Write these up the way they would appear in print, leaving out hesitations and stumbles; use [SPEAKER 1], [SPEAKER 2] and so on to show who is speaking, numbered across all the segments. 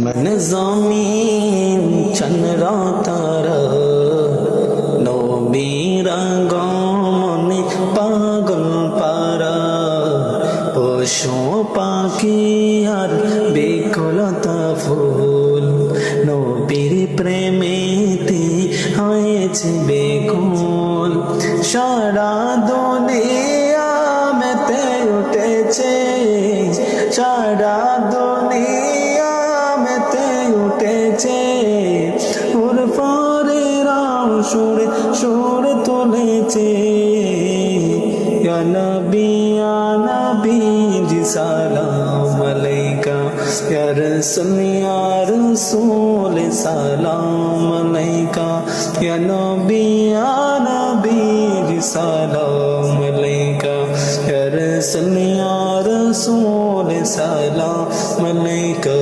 [SPEAKER 1] আসমান জমিন চন্দ্র তারা নবীর আগমনে পাগল পারা পশু পাখি আর বিকলতা ফুল নবীর প্রেমেতে হয়েছে বেকুল সারা দুনিয়া মেতে উঠেছে সারা দুনিয়া মেতে উঠেছে ওর পরে রাম সুরে সুর তুলেছে ইয়া নবী জি সালাম আলাইকা ইয়া রাসূল সালাম আলাইকা ইয়া নবী জি সালাম আলাইকা ইয়া রাসূল সালাম আলাইকা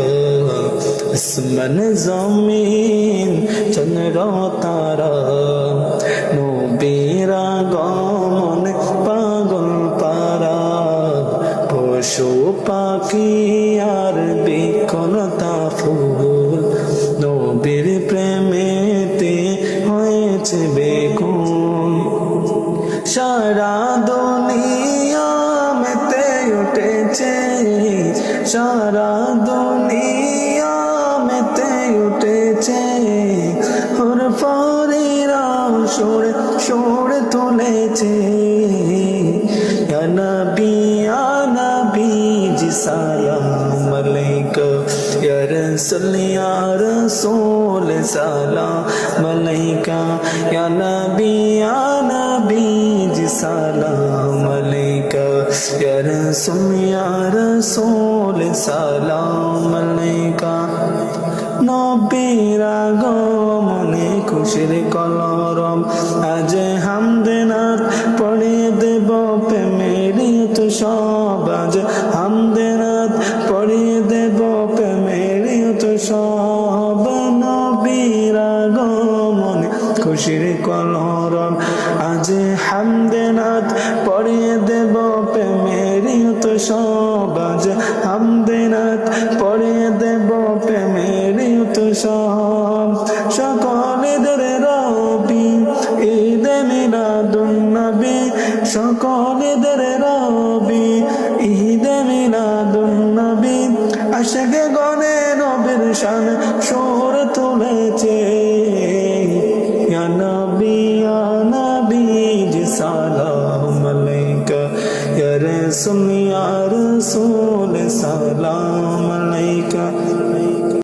[SPEAKER 1] আসমান জমিন চন্দ্র তারা নবীর আগমনে পাগল পারা পশু পাখি আর বিকলতা ফুল নবীর প্রেমেতে হয়েছে বেকুল সারা দুনিয়া মেতে উঠেছে সারা দুনিয়া মেতে উঠেছে ওর পরে রাম সুরে সুর তুলেছে ইয়া নবী জি সালাম আলাইকা ইয়া রাসূল সালাম আলাইকা ইয়া নবী জি সালাম আলাইকা ইয়া রাসূল সালাম আলাইকা নবীর আগমনে খুশির কলরব আজ হামদনাথ পড়িয়ে দেব প্রেমের তো সব আজ হামদনাথ পড়িয়ে দেব প্রেমের তো সব নবীর আগমনে খুশির কলরব আজ হামদনাথ পড়িয়ে দেব প্রেমের তো সব আজ হামদনাথ পড়িয়ে দেব প্রেমের তো সব সকলেদের রবি ঈদে মিলাদুন নবী সকলেদের রবি ঈদে মিলাদুন নবী আশিকে গনে নবীর শান সুর তুলেছে ইয়া নবী জি সালাম আলাইকা ইয়া রাসূল সালাম